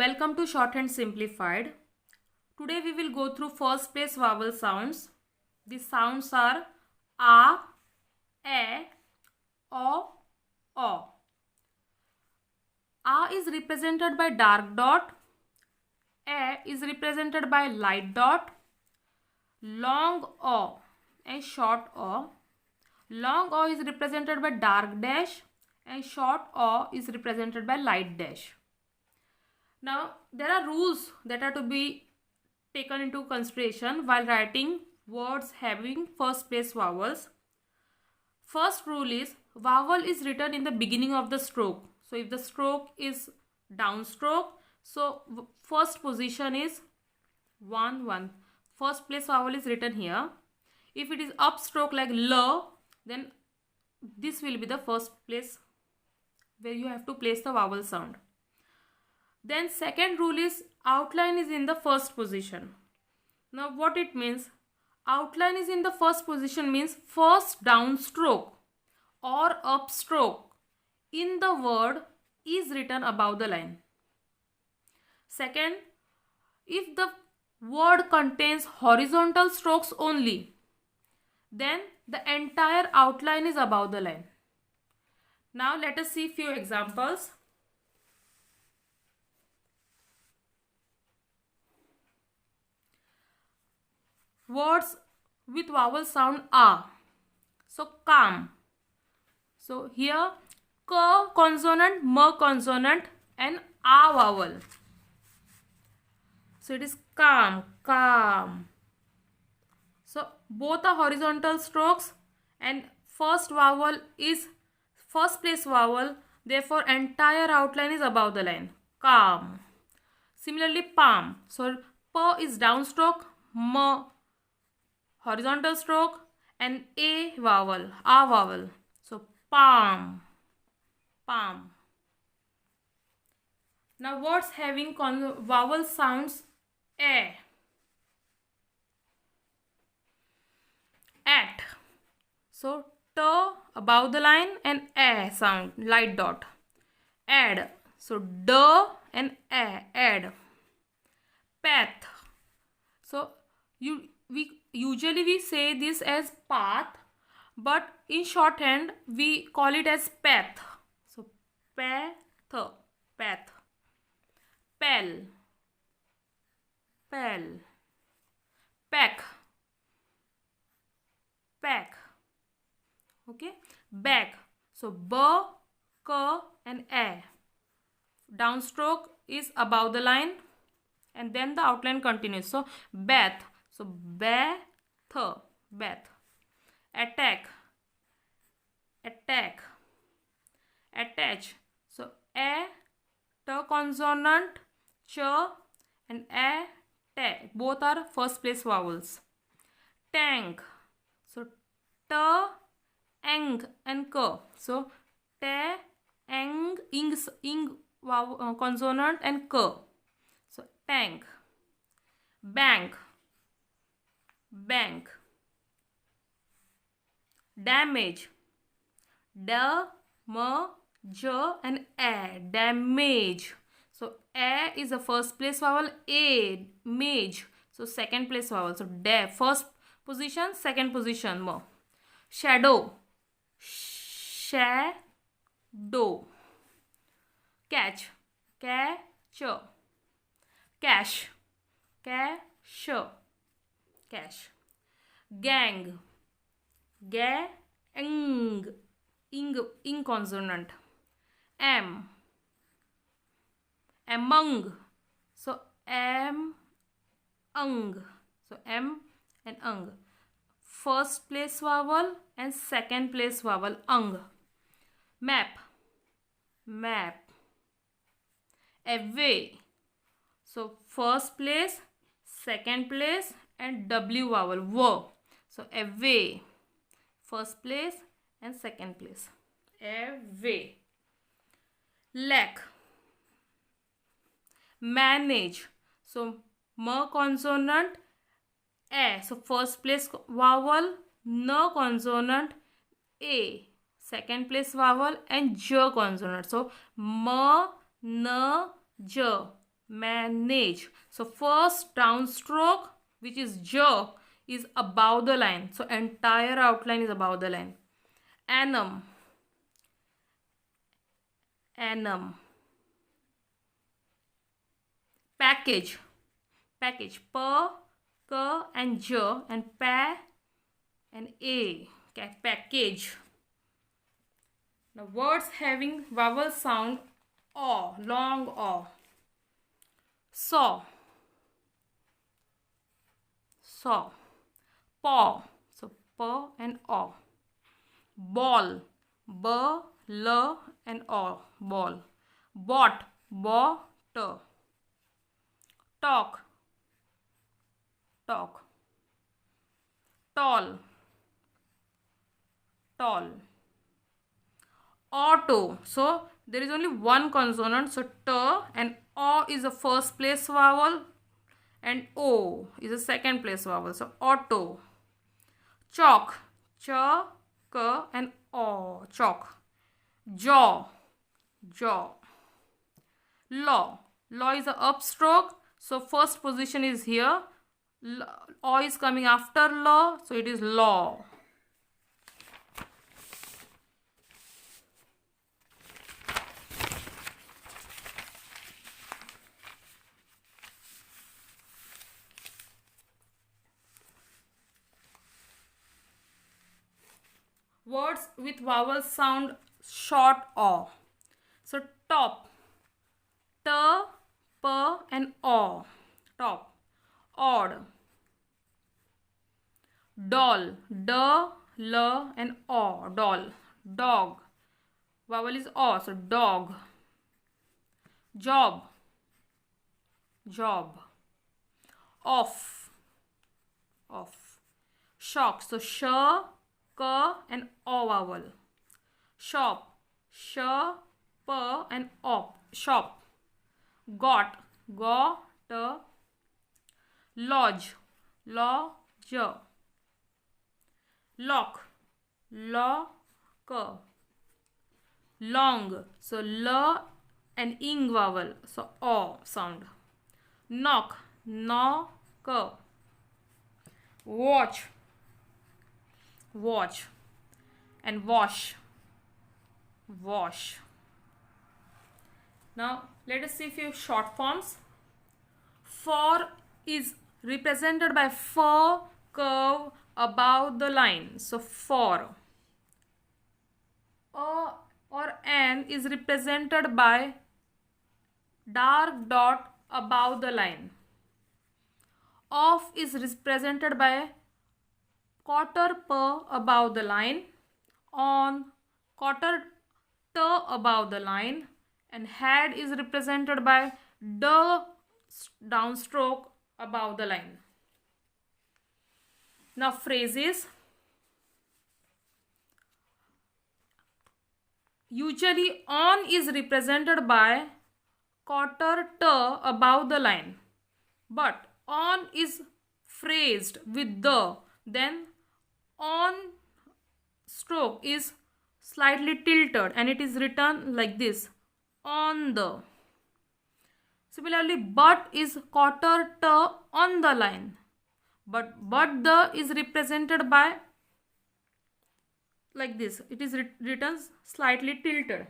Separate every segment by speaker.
Speaker 1: Welcome to Shorthand Simplified. Today we will go through first place vowel sounds. The sounds are A, E, O, O. A is represented by dark dot. E is represented by light dot. Long O and short O. Long O is represented by dark dash and short O is represented by light dash. Now, there are rules that are to be taken into consideration while writing words having first place vowels. First rule is vowel is written in the beginning of the stroke. So, if the stroke is downstroke, so first position is 1, 1. First place vowel is written here. If it is upstroke like L, then this will be the first place where you have to place the vowel sound. Then second rule is outline is in the first position. Now what it means? Outline is in the first position means first downstroke or upstroke in the word is written above the line. Second, if the word contains horizontal strokes only, then the entire outline is above the line. Now let us see few examples. Words with vowel sound A. So calm. So here K consonant, M consonant and A vowel. So it is calm, calm. So both are horizontal strokes and first vowel is first place vowel. Therefore entire outline is above the line. Calm. Similarly palm. So P is downstroke, M horizontal stroke and A vowel, So palm, palm. Now words having vowel sounds A. At. So T above the line and A sound, light dot. Add. So D and A, add. Path. So usually we say this as path, but in shorthand we call it as path. So path, path. Pal, pal. Pack, pack. Okay. Back. So B, K and A. Downstroke is above the line and then the outline continues. So bath. So bath, bath. Attack, attack. Attach. So A, T consonant, Ch and A, T. Both are first place vowels. Tank. So T, Eng and K. So T, Eng, ing consonant and K. So tank. Bank, bank. Damage. D, M, J and A. Damage. So A is the first place vowel. A, mage. So second place vowel. So da, first position, second position. M. Shadow. Shadow. Catch. Catch. Cash. Cash. Cash. Gang. Gang. Ing consonant. Am. Among. So am, ung. So am and ung. First place vowel and second place vowel, ung. Map. Map. Away. So first place, second place and W vowel, W. So away. First place and second place. Away. Lack. Manage. So M consonant, A. So first place vowel, N consonant, A. Second place vowel and J consonant. So M, N, J. manage. So first downstroke, which is j, is above the line. So entire outline is above the line. Annum, annum. Package, package, p, k and j and pa and a. Okay, package. Now words having vowel sound o, long o. Saw, saw. Paw, so p and o. Ball, b, l and o, ball. Bot, bo, t. Talk, talk. Tall, tall. Auto, so there is only one consonant, so t and o is the first place vowel and o is the second place vowel, so auto. Chalk, ch, k and o, chalk. Jaw, jaw. Law, law is the upstroke, so first position is here. O is coming after law, so it is law. Words with vowel sound short o. So top, t, p and o, top. Odd. Doll, d, l and o, doll. Dog, vowel is o, so dog. Job, job. Off, off. Shock, so sh, k and o vowel. Shop, sh, p and o, shop. Got, go, t. Lodge, lo, j. Lock, lo, k. Long, so l and ing vowel, so o sound. Knock, no, k. Watch, watch. And wash, wash. Now let us see a few short forms. For is represented by f curve above the line, so for. A or an is represented by dark dot above the line. Off is represented by quarter p above the line. On, quarter t above the line. And head is represented by d downstroke above the line. Now phrases. Usually on is represented by quarter t above the line, but on is phrased with the, then on stroke is slightly tilted and it is written like this, on the. Similarly, but is quarter t on the line, but the is represented by like this, it is written slightly tilted.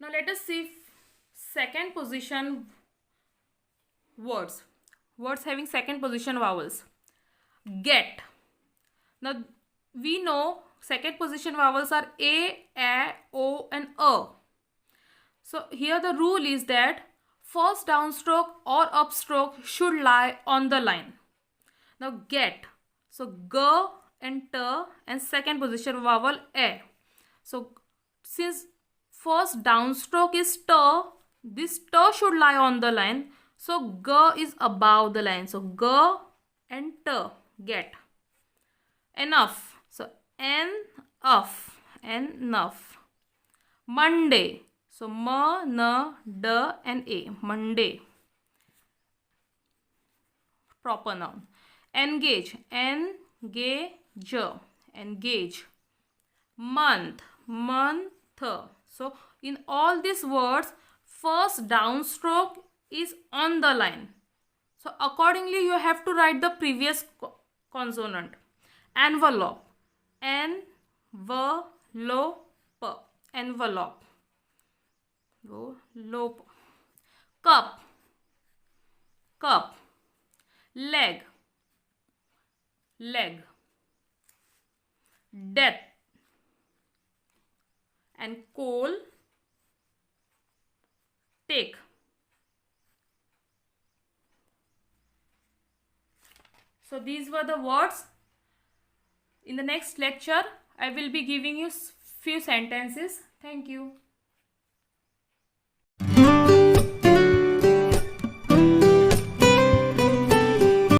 Speaker 1: Now let us see second position words having second position vowels. Get. Now we know second position vowels are a, o and a. So here the rule is that first downstroke or upstroke should lie on the line. Now get, so g and t and second position vowel a. So since first downstroke is t, this t should lie on the line, so g is above the line, so g and t, get. Enough, so enough, enough. Monday, so m, n, d and a, Monday, proper noun. Engage, engage, engage. Month, month. So in all these words, first downstroke is on the line. So accordingly you have to write the previous consonant. Envelope. Envelope. Envelope. Envelope. Cup. Cup. Leg. Leg. Death. And coal. Take. So these were the words. In the next lecture, I will be giving you few sentences. Thank you.